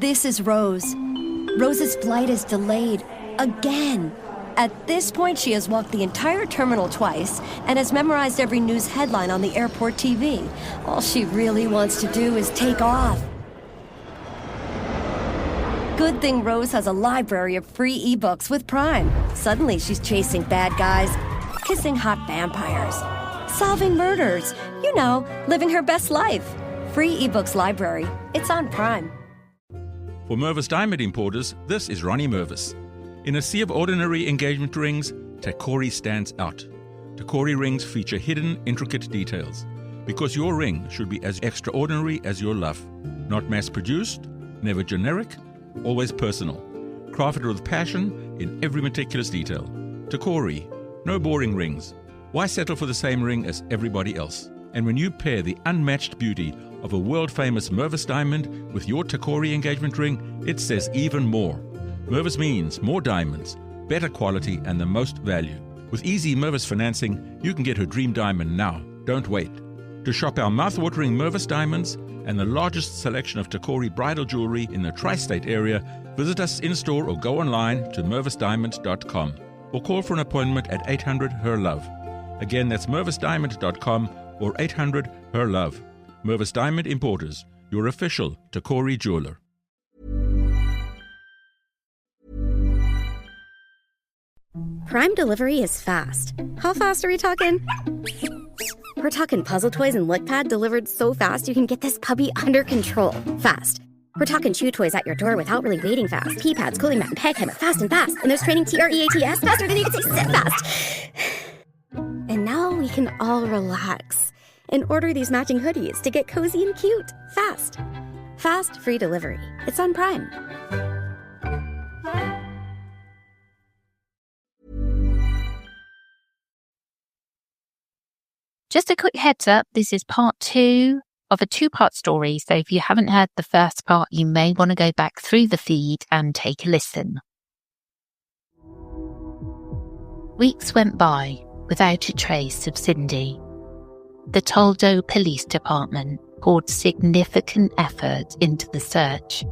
This is Rose. Rose's flight is delayed. Again. At this point, she has walked the entire terminal twice and has memorized every news headline on the airport TV. All she really wants to do is take off. Good thing Rose has a library of free ebooks with Prime. Suddenly, she's chasing bad guys, kissing hot vampires, solving murders. You know, living her best life. Free ebooks library. It's on Prime. For Mervis Diamond Importers, this is Ronnie Mervis. In a sea of ordinary engagement rings, Takori stands out. Takori rings feature hidden, intricate details. Because your ring should be as extraordinary as your love. Not mass-produced, never generic, always personal. Crafted with passion in every meticulous detail. Takori, no boring rings. Why settle for the same ring as everybody else? And when you pair the unmatched beauty of a world-famous Mervis diamond with your Takori engagement ring, it says even more. Mervis means more diamonds, better quality, and the most value. With easy Mervis financing, you can get her dream diamond now. Don't wait. To shop our mouth-watering Mervis diamonds and the largest selection of Takori bridal jewelry in the tri-state area, visit us in-store or go online to mervisdiamond.com or call for an appointment at 800-HER-LOVE. Again, that's mervisdiamond.com or 800-HER-LOVE. Mervis Diamond Importers, your official Takori jeweler. Prime delivery is fast. How fast are we talking? We're talking puzzle toys and LickPad delivered so fast you can get this puppy under control fast. We're talking chew toys at your door without really waiting fast. Pee pads, cooling mat, and peg hammer fast and fast. And there's training TREATS faster than you can say sit fast. And now we can all relax and order these matching hoodies to get cozy and cute fast. Fast, free delivery. It's on Prime. Just a quick heads up, this is part 2 of a 2-part story, so if you haven't heard the first part, you may want to go back through the feed and take a listen. Weeks went by without a trace of Cindy. The Toldo Police Department poured significant effort into the search,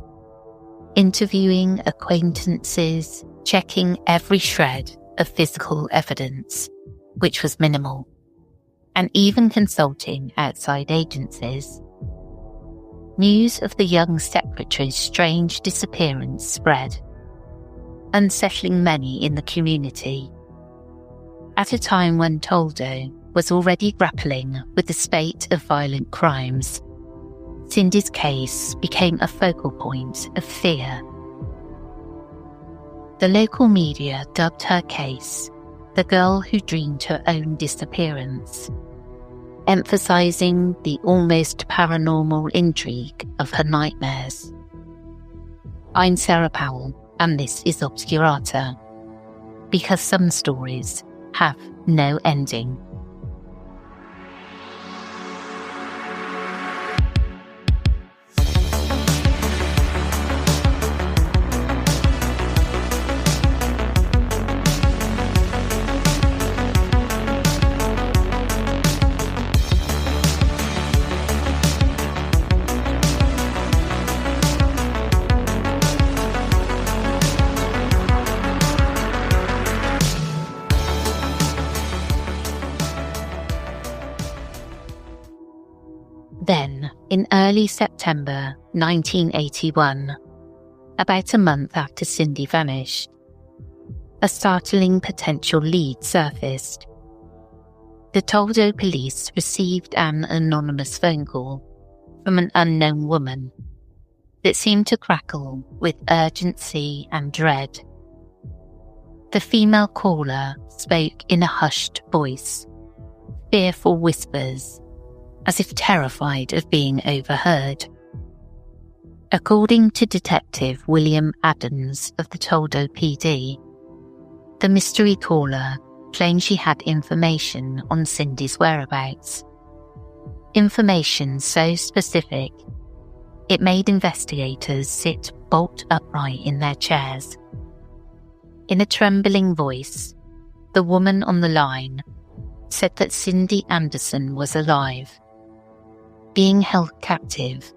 interviewing acquaintances, checking every shred of physical evidence, which was minimal, and even consulting outside agencies. News of the young secretary's strange disappearance spread, unsettling many in the community. At a time when Toldo was already grappling with the spate of violent crimes, Cindy's case became a focal point of fear. The local media dubbed her case the girl who dreamed her own disappearance, emphasizing the almost paranormal intrigue of her nightmares. I'm Sarah Powell, and this is Obscurata, because some stories have no ending. Then, in early September 1981, about a month after Cindy vanished, a startling potential lead surfaced. The Toldo police received an anonymous phone call from an unknown woman that seemed to crackle with urgency and dread. The female caller spoke in a hushed voice, fearful whispers, as if terrified of being overheard. According to Detective William Adams of the Toldo PD, the mystery caller claimed she had information on Cindy's whereabouts. Information so specific, it made investigators sit bolt upright in their chairs. In a trembling voice, the woman on the line said that Cindy Anderson was alive, being held captive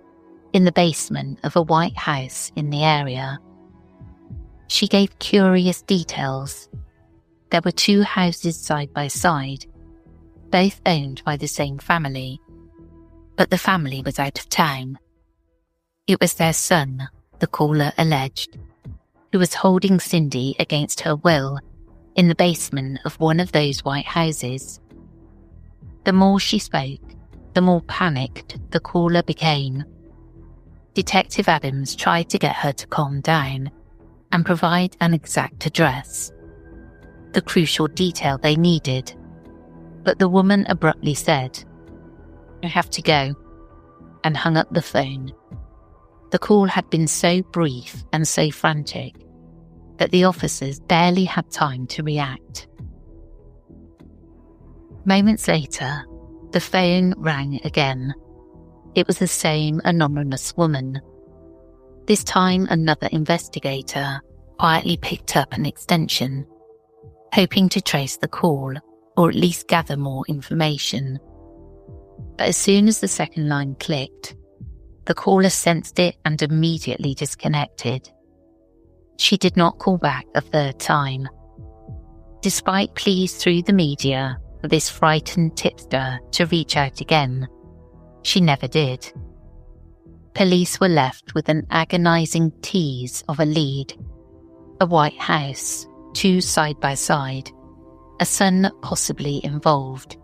in the basement of a white house in the area. She gave curious details. There were 2 houses side by side, both owned by the same family, but the family was out of town. It was their son, the caller alleged, who was holding Cindy against her will in the basement of one of those white houses. The more she spoke, the more panicked the caller became. Detective Adams tried to get her to calm down and provide an exact address, the crucial detail they needed, but the woman abruptly said, "I have to go," and hung up the phone. The call had been so brief and so frantic that the officers barely had time to react. Moments later, the phone rang again. It was the same anonymous woman. This time another investigator quietly picked up an extension, hoping to trace the call or at least gather more information. But as soon as the second line clicked, the caller sensed it and immediately disconnected. She did not call back a third time. Despite pleas through the media for this frightened tipster to reach out again, she never did. Police were left with an agonizing tease of a lead: a white house, 2 side by side, a son possibly involved.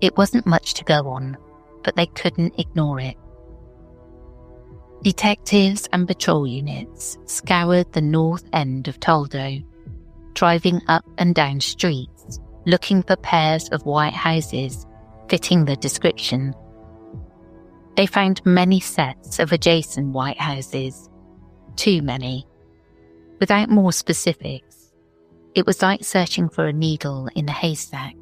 It wasn't much to go on, but they couldn't ignore it. Detectives and patrol units scoured the north end of Toldo, driving up and down streets, looking for pairs of white houses fitting the description. They found many sets of adjacent white houses, too many. Without more specifics, it was like searching for a needle in a haystack.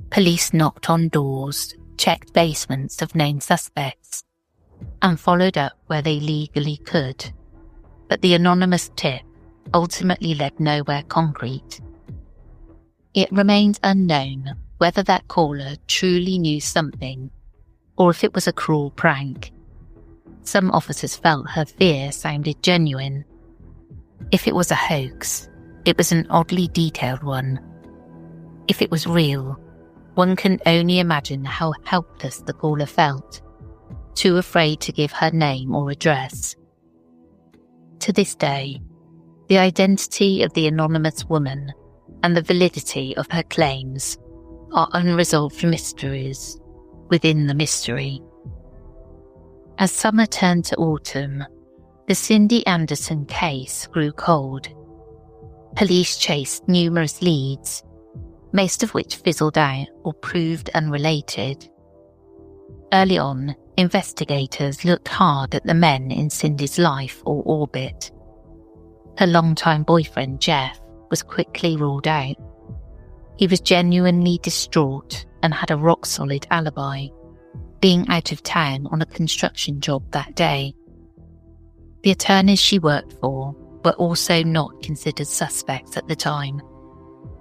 Police knocked on doors, checked basements of known suspects, and followed up where they legally could, but the anonymous tip ultimately led nowhere concrete. It remained unknown whether that caller truly knew something or if it was a cruel prank. Some officers felt her fear sounded genuine. If it was a hoax, it was an oddly detailed one. If it was real, one can only imagine how helpless the caller felt, too afraid to give her name or address. To this day, the identity of the anonymous woman and the validity of her claims are unresolved mysteries within the mystery. As summer turned to autumn, the Cindy Anderson case grew cold. Police chased numerous leads, most of which fizzled out or proved unrelated. Early on, investigators looked hard at the men in Cindy's life or orbit. Her longtime boyfriend, Jeff, was quickly ruled out. He was genuinely distraught and had a rock-solid alibi, being out of town on a construction job that day. The attorneys she worked for were also not considered suspects at the time.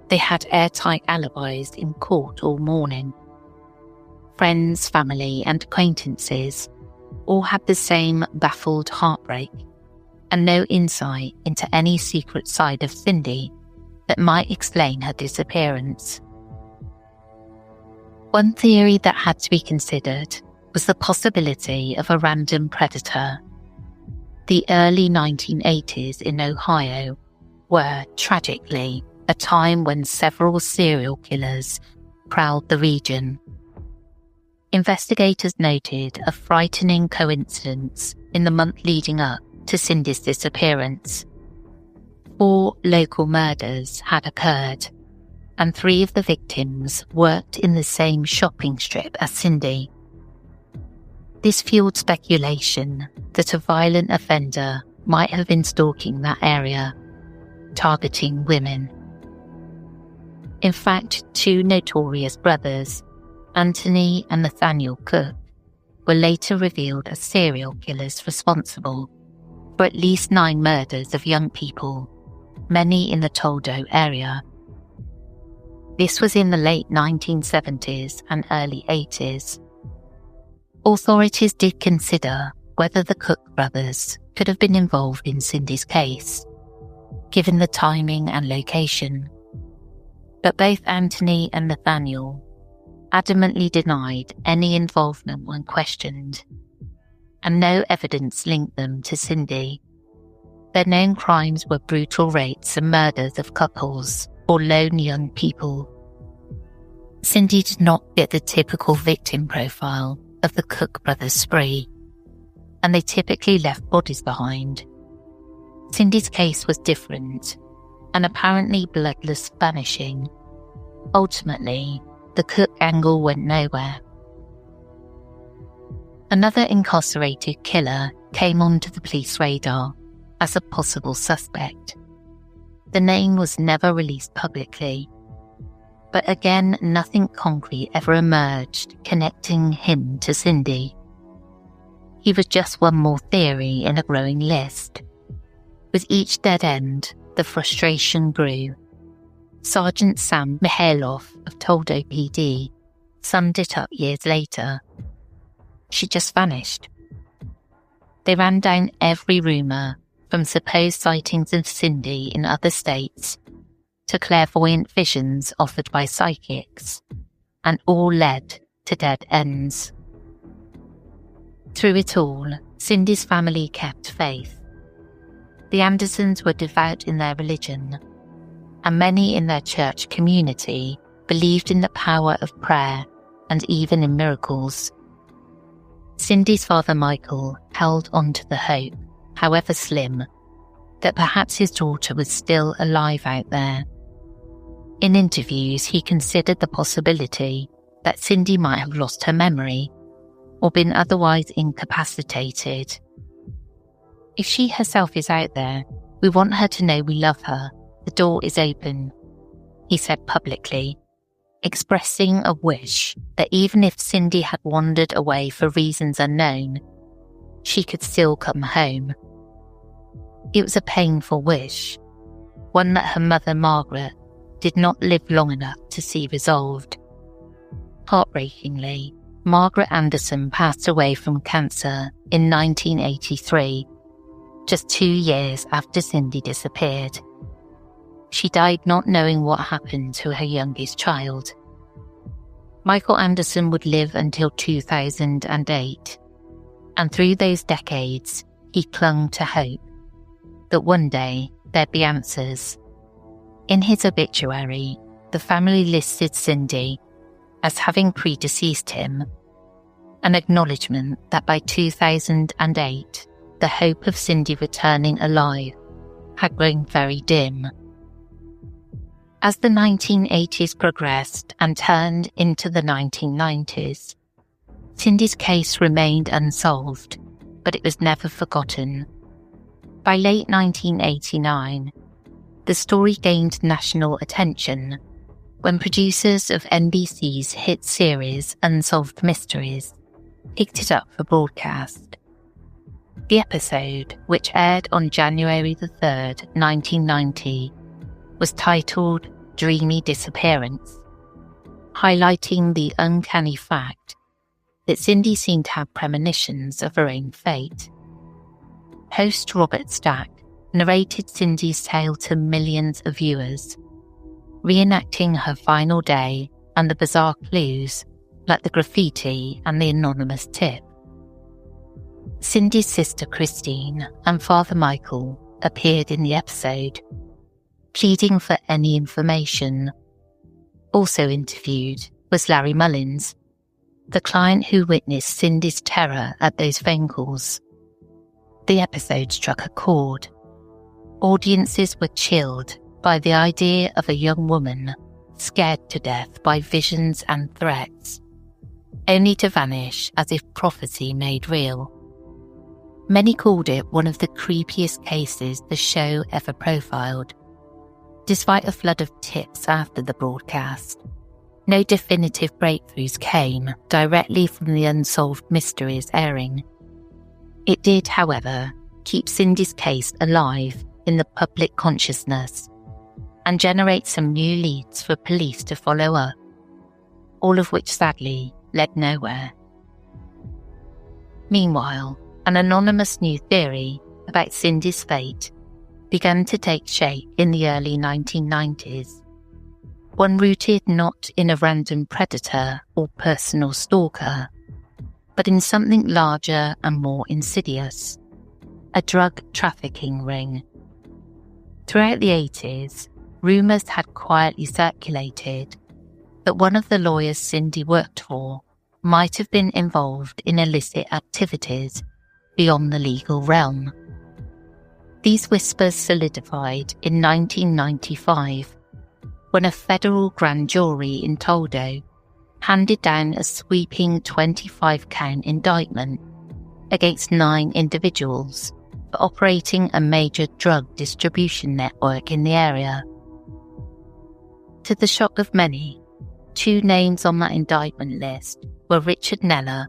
They had airtight alibis in court all morning. Friends, family, and acquaintances all had the same baffled heartbreak and no insight into any secret side of Cindy that might explain her disappearance. One theory that had to be considered was the possibility of a random predator. The early 1980s in Ohio were, tragically, a time when several serial killers prowled the region. Investigators noted a frightening coincidence in the month leading up to Cindy's disappearance. 4 local murders had occurred, and 3 of the victims worked in the same shopping strip as Cindy. This fueled speculation that a violent offender might have been stalking that area, targeting women. In fact, 2 notorious brothers, Anthony and Nathaniel Cook, were later revealed as serial killers responsible for at least 9 murders of young people, many in the Toldo area. This was in the late 1970s and early 80s. Authorities did consider whether the Cook brothers could have been involved in Cindy's case, given the timing and location. But both Anthony and Nathaniel adamantly denied any involvement when questioned, and no evidence linked them to Cindy. Their known crimes were brutal rapes and murders of couples or lone young people. Cindy did not fit the typical victim profile of the Cook brothers' spree, and they typically left bodies behind. Cindy's case was different, an apparently bloodless vanishing. Ultimately, the Cook angle went nowhere. Another incarcerated killer came onto the police radar as a possible suspect. The name was never released publicly, but again, nothing concrete ever emerged connecting him to Cindy. He was just one more theory in a growing list. With each dead end, the frustration grew. Sergeant Sam Mihailoff of Toledo PD summed it up years later. She just vanished. They ran down every rumour, from supposed sightings of Cindy in other states to clairvoyant visions offered by psychics, and all led to dead ends. Through it all, Cindy's family kept faith. The Andersons were devout in their religion, and many in their church community believed in the power of prayer and even in miracles. Cindy's father Michael held on to the hope, however slim, that perhaps his daughter was still alive out there. In interviews, he considered the possibility that Cindy might have lost her memory or been otherwise incapacitated. If she herself is out there, we want her to know we love her. The door is open, he said publicly, expressing a wish that even if Cindy had wandered away for reasons unknown, she could still come home. It was a painful wish, one that her mother Margaret did not live long enough to see resolved. Heartbreakingly, Margaret Anderson passed away from cancer in 1983, just 2 years after Cindy disappeared. She died not knowing what happened to her youngest child. Michael Anderson would live until 2008, and through those decades, he clung to hope that one day there'd be answers. In his obituary, the family listed Cindy as having predeceased him, an acknowledgement that by 2008, the hope of Cindy returning alive had grown very dim. As the 1980s progressed and turned into the 1990s, Cindy's case remained unsolved, but it was never forgotten. By late 1989, the story gained national attention when producers of NBC's hit series Unsolved Mysteries picked it up for broadcast. The episode, which aired on January the 3rd, 1990, was titled Dreamy Disappearance, highlighting the uncanny fact that Cindy seemed to have premonitions of her own fate. Host Robert Stack narrated Cindy's tale to millions of viewers, reenacting her final day and the bizarre clues like the graffiti and the anonymous tip. Cindy's sister Christine and father Michael appeared in the episode, pleading for any information. Also interviewed was Larry Mullins, the client who witnessed Cindy's terror at those phone calls. The episode struck a chord. Audiences were chilled by the idea of a young woman scared to death by visions and threats, only to vanish as if prophecy made real. Many called it one of the creepiest cases the show ever profiled. Despite a flood of tips after the broadcast, no definitive breakthroughs came directly from the Unsolved Mysteries airing. It did, however, keep Cindy's case alive in the public consciousness and generate some new leads for police to follow up, all of which sadly led nowhere. Meanwhile, an anonymous new theory about Cindy's fate began to take shape in the early 1990s. One rooted not in a random predator or personal stalker, but in something larger and more insidious, a drug trafficking ring. Throughout the 80s, rumours had quietly circulated that one of the lawyers Cindy worked for might have been involved in illicit activities beyond the legal realm. These whispers solidified in 1995 when a federal grand jury in Toledo handed down a sweeping 25-count indictment against 9 individuals for operating a major drug distribution network in the area. To the shock of many, 2 names on that indictment list were Richard Neller,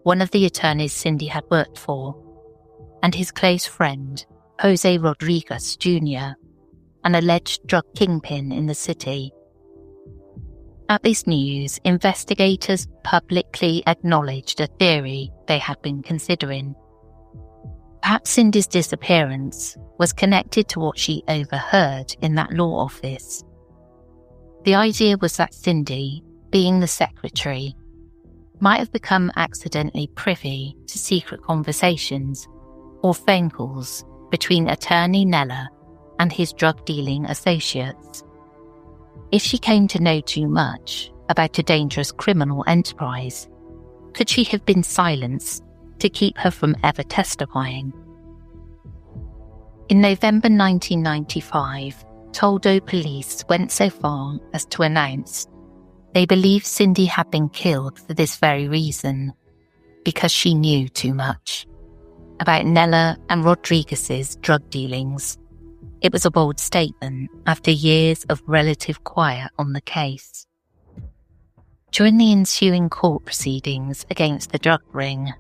one of the attorneys Cindy had worked for, and his close friend, Jose Rodriguez Jr., an alleged drug kingpin in the city. At this news, investigators publicly acknowledged a theory they had been considering. Perhaps Cindy's disappearance was connected to what she overheard in that law office. The idea was that Cindy, being the secretary, might have become accidentally privy to secret conversations or phone calls between attorney Neller and his drug-dealing associates. If she came to know too much about a dangerous criminal enterprise, could she have been silenced to keep her from ever testifying? In November 1995, Toledo police went so far as to announce they believed Cindy had been killed for this very reason, because she knew too much about Neller and Rodriguez's drug dealings. It was a bold statement after years of relative quiet on the case. During the ensuing court proceedings against the drug ring,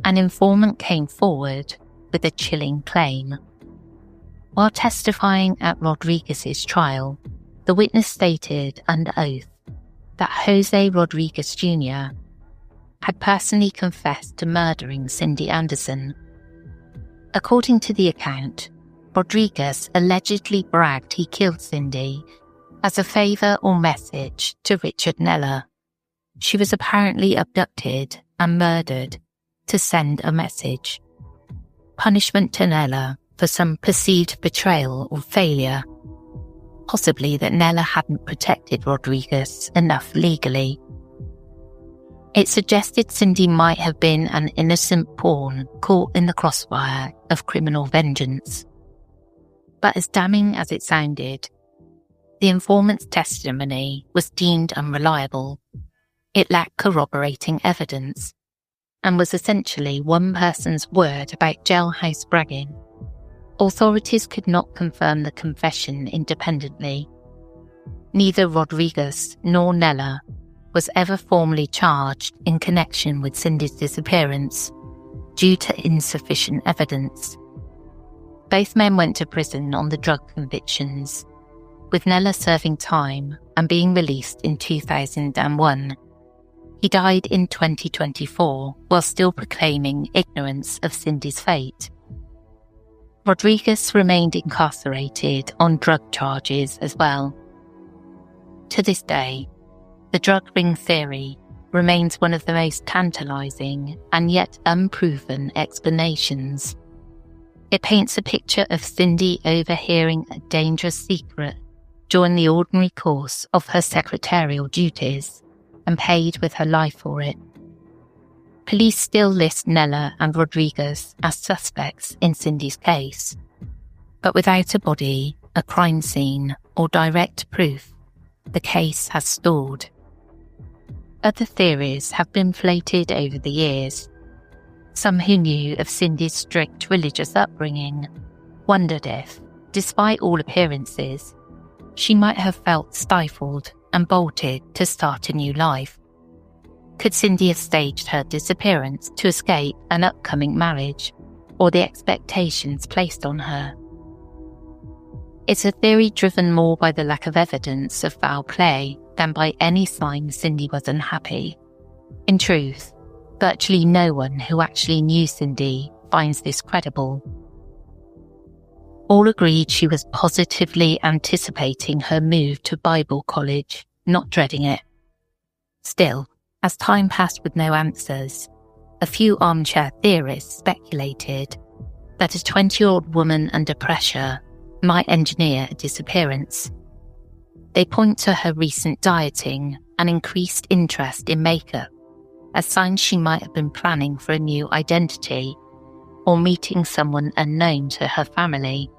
an informant came forward with a chilling claim. While testifying at Rodriguez's trial, the witness stated under oath that Jose Rodriguez Jr. had personally confessed to murdering Cindy Anderson. According to the account, Rodriguez allegedly bragged he killed Cindy as a favour or message to Richard Neller. She was apparently abducted and murdered to send a message. Punishment to Neller for some perceived betrayal or failure. Possibly that Neller hadn't protected Rodriguez enough legally. It suggested Cindy might have been an innocent pawn caught in the crossfire of criminal vengeance. But as damning as it sounded, the informant's testimony was deemed unreliable. It lacked corroborating evidence and was essentially one person's word about jailhouse bragging. Authorities could not confirm the confession independently. Neither Rodriguez nor Neller was ever formally charged in connection with Cindy's disappearance due to insufficient evidence. Both men went to prison on the drug convictions, with Neller serving time and being released in 2001. He died in 2024 while still proclaiming ignorance of Cindy's fate. Rodriguez remained incarcerated on drug charges as well. To this day, the drug ring theory remains one of the most tantalizing and yet unproven explanations. It paints a picture of Cindy overhearing a dangerous secret during the ordinary course of her secretarial duties and paid with her life for it. Police still list Neller and Rodriguez as suspects in Cindy's case, but without a body, a crime scene, or direct proof, the case has stalled. Other theories have been floated over the years. Some who knew of Cindy's strict religious upbringing wondered if, despite all appearances, she might have felt stifled and bolted to start a new life. Could Cindy have staged her disappearance to escape an upcoming marriage or the expectations placed on her? It's a theory driven more by the lack of evidence of foul play than by any sign Cindy was unhappy. In truth, virtually no one who actually knew Cindy finds this credible. All agreed she was positively anticipating her move to Bible college, not dreading it. Still, as time passed with no answers, a few armchair theorists speculated that a 20-year-old woman under pressure might engineer a disappearance. They point to her recent dieting and increased interest in makeup as signs she might have been planning for a new identity or meeting someone unknown to her family.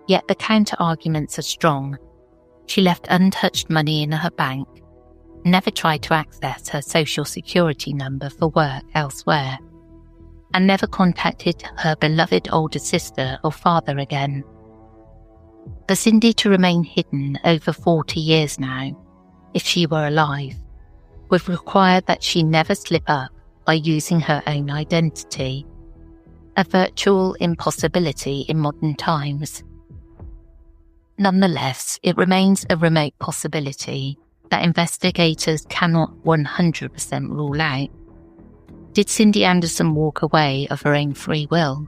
Yet the counter-arguments are strong. She left untouched money in her bank, never tried to access her social security number for work elsewhere, and never contacted her beloved older sister or father again. For Cindy to remain hidden over 40 years now, if she were alive, would require that she never slip up by using her own identity, a virtual impossibility in modern times. Nonetheless, it remains a remote possibility that investigators cannot 100% rule out. Did Cindy Anderson walk away of her own free will?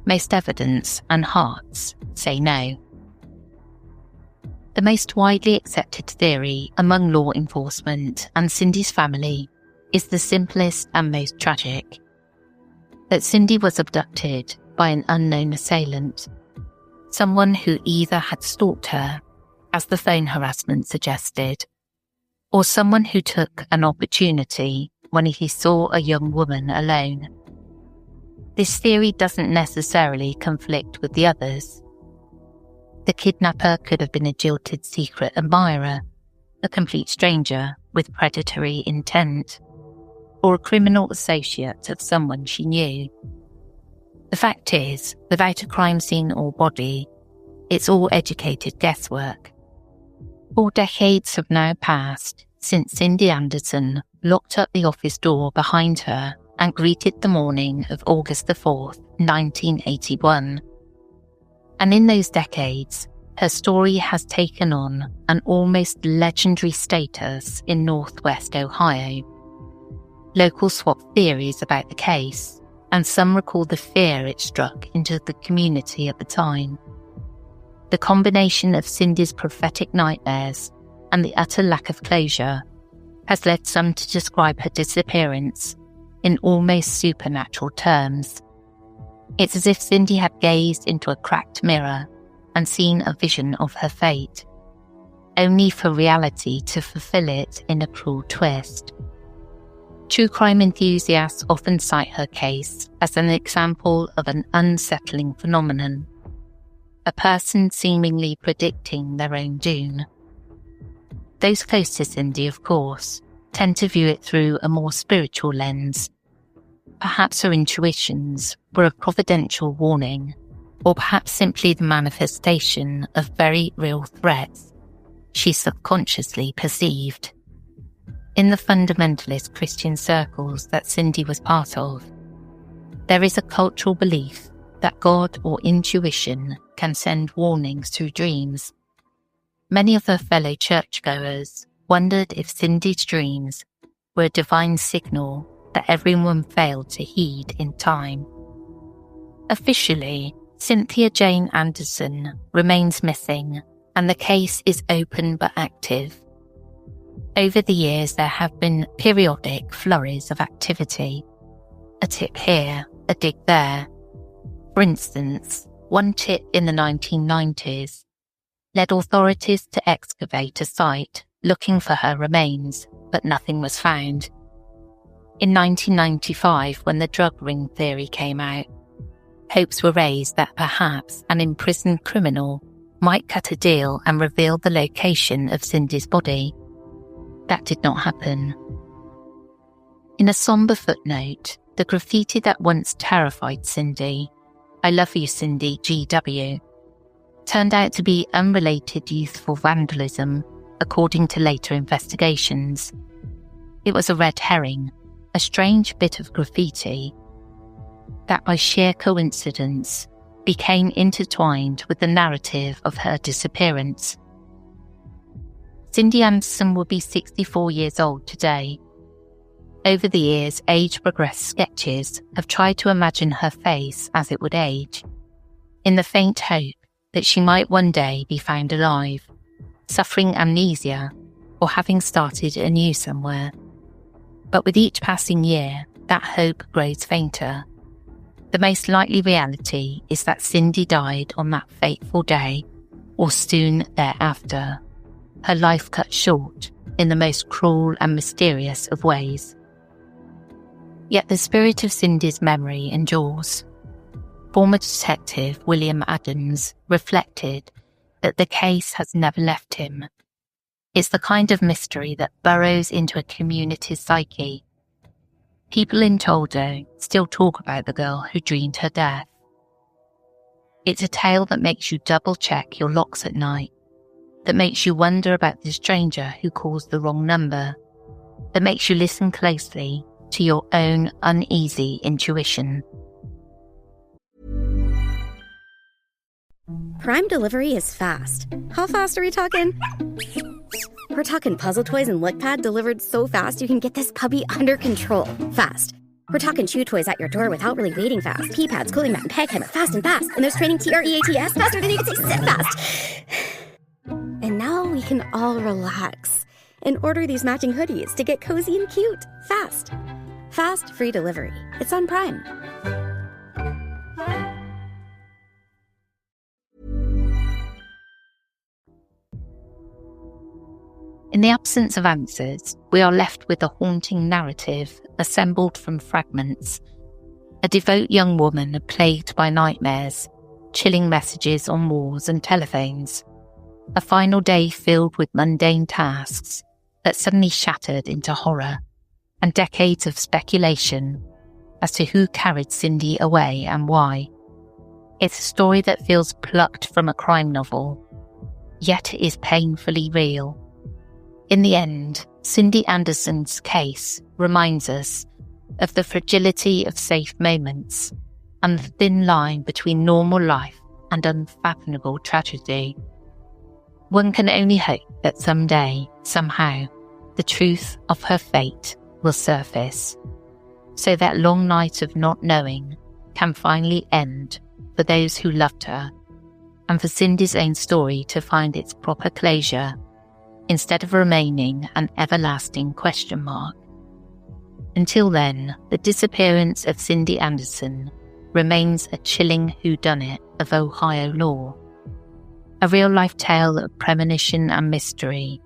Most evidence and hearts say no. The most widely accepted theory among law enforcement and Cindy's family is the simplest and most tragic: that Cindy was abducted by an unknown assailant, someone who either had stalked her, as the phone harassment suggested, or someone who took an opportunity when he saw a young woman alone. This theory doesn't necessarily conflict with the others. The kidnapper could have been a jilted secret admirer, a complete stranger with predatory intent, or a criminal associate of someone she knew. The fact is, without a crime scene or body, it's all educated guesswork. 4 decades have now passed since Cindy Anderson locked up the office door behind her and greeted the morning of August the 4th, 1981. And in those decades, her story has taken on an almost legendary status in Northwest Ohio. Locals swap theories about the case, and some recall the fear it struck into the community at the time. The combination of Cindy's prophetic nightmares and the utter lack of closure has led some to describe her disappearance in almost supernatural terms. It's as if Cindy had gazed into a cracked mirror and seen a vision of her fate, only for reality to fulfill it in a cruel twist. True crime enthusiasts often cite her case as an example of an unsettling phenomenon, a person seemingly predicting their own doom. Those close to Cindy, of course, tend to view it through a more spiritual lens. Perhaps her intuitions were a providential warning, or perhaps simply the manifestation of very real threats she subconsciously perceived. In the fundamentalist Christian circles that Cindy was part of, there is a cultural belief that God or intuition can send warnings through dreams. Many of her fellow churchgoers wondered if Cindy's dreams were a divine signal that everyone failed to heed in time. Officially, Cynthia Jane Anderson remains missing, and the case is open but active. Over the years, there have been periodic flurries of activity. A tip here, a dig there. For instance, one tip in the 1990s led authorities to excavate a site looking for her remains, but nothing was found. In 1995, when the drug ring theory came out, hopes were raised that perhaps an imprisoned criminal might cut a deal and reveal the location of Cindy's body. That did not happen. In a somber footnote, the graffiti that once terrified Cindy, "I love you, Cindy, GW," turned out to be unrelated youthful vandalism, according to later investigations. It was a red herring, a strange bit of graffiti that by sheer coincidence became intertwined with the narrative of her disappearance. Cindy Anderson will be 64 years old today. Over the years, age-progressed sketches have tried to imagine her face as it would age, in the faint hope that she might one day be found alive, suffering amnesia, or having started anew somewhere. But with each passing year, that hope grows fainter. The most likely reality is that Cindy died on that fateful day, or soon thereafter, her life cut short in the most cruel and mysterious of ways. Yet the spirit of Cindy's memory endures. Former Detective William Adams reflected that the case has never left him. It's the kind of mystery that burrows into a community's psyche. People in Toldo still talk about the girl who dreamed her death. It's a tale that makes you double-check your locks at night, that makes you wonder about the stranger who calls the wrong number, that makes you listen closely to your own uneasy intuition. Prime delivery is fast. How fast are we talking? We're talking puzzle toys and lick pad delivered so fast you can get this puppy under control fast. We're talking chew toys at your door without really waiting fast. Pee pads, cooling mat, and peg hammer fast and fast. And there's training TREATS faster than you can say sit fast. And now we can all relax and order these matching hoodies to get cozy and cute fast. Fast, free delivery. It's on Prime. In the absence of answers, we are left with a haunting narrative assembled from fragments. A devout young woman plagued by nightmares, chilling messages on walls and telephones. A final day filled with mundane tasks that suddenly shattered into horror, and decades of speculation as to who carried Cindy away and why. It's a story that feels plucked from a crime novel, yet is painfully real. In the end, Cindy Anderson's case reminds us of the fragility of safe moments and the thin line between normal life and unfathomable tragedy. One can only hope that someday, somehow, the truth of her fate will surface, so that long night of not knowing can finally end for those who loved her, and for Cindy's own story to find its proper closure, instead of remaining an everlasting question mark. Until then, the disappearance of Cindy Anderson remains a chilling whodunit of Ohio law, a real-life tale of premonition and mystery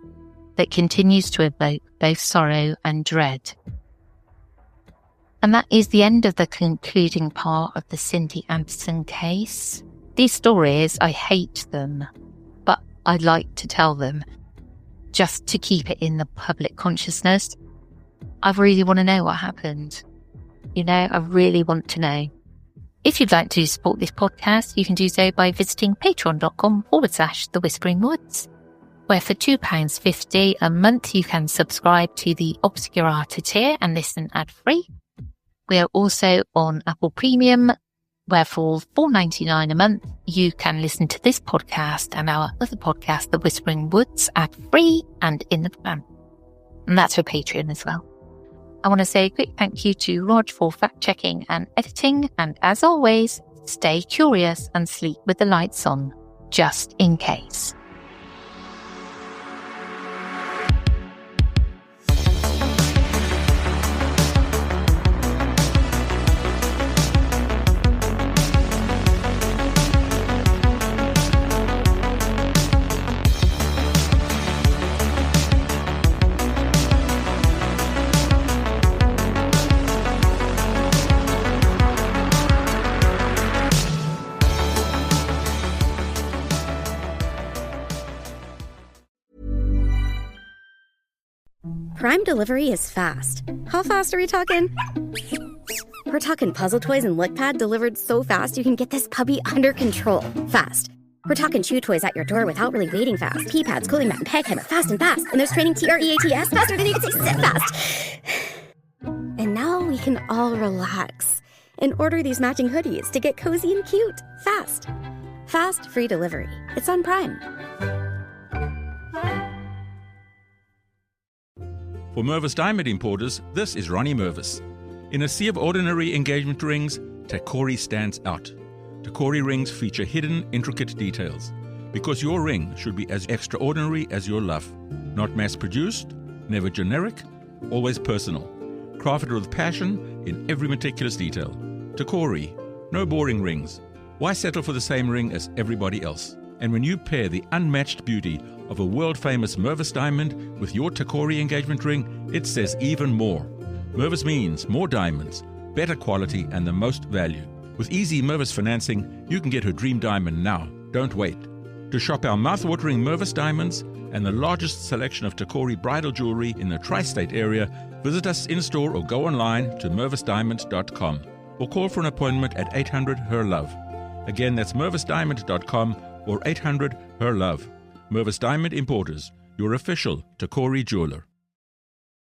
that continues to evoke both sorrow and dread. And that is the end of the concluding part of the Cindy Anderson case. These stories, I hate them, but I like to tell them just to keep it in the public consciousness. I really want to know what happened. I really want to know. If you'd like to support this podcast, you can do so by visiting patreon.com/The Whispering Woods, where for £2.50 a month you can subscribe to the Obscurata tier and listen ad-free. We are also on Apple Premium, where for $4.99 a month you can listen to this podcast and our other podcast, The Whispering Woods, ad-free and in advance. And that's for Patreon as well. I want to say a quick thank you to Rog for fact-checking and editing, and as always, stay curious and sleep with the lights on, just in case. Prime delivery is fast. How fast are we talking? We're talking puzzle toys and lick pad delivered so fast you can get this puppy under control fast. We're talking chew toys at your door without really waiting fast. Pee pads, cooling mat, and peg hammer fast and fast. And there's training TREATS faster than you can say sit fast. And now we can all relax and order these matching hoodies to get cozy and cute fast. Fast, free delivery. It's on Prime. For Mervis Diamond Importers, this is Ronnie Mervis. In a sea of ordinary engagement rings, Takori stands out. Takori rings feature hidden, intricate details, because your ring should be as extraordinary as your love. Not mass-produced, never generic, always personal. Crafted with passion in every meticulous detail. Takori, no boring rings. Why settle for the same ring as everybody else? And when you pair the unmatched beauty of a world-famous Mervis diamond with your Takori engagement ring, it says even more. Mervis means more diamonds, better quality, and the most value. With easy Mervis financing, you can get her dream diamond now. Don't wait. To shop our mouth-watering Mervis diamonds and the largest selection of Takori bridal jewelry in the tri-state area, visit us in-store or go online to mervisdiamond.com or call for an appointment at 800-HER-LOVE. Again, that's mervisdiamond.com or 800-HER-LOVE. Mervis Diamond Importers, your official Takori jeweler.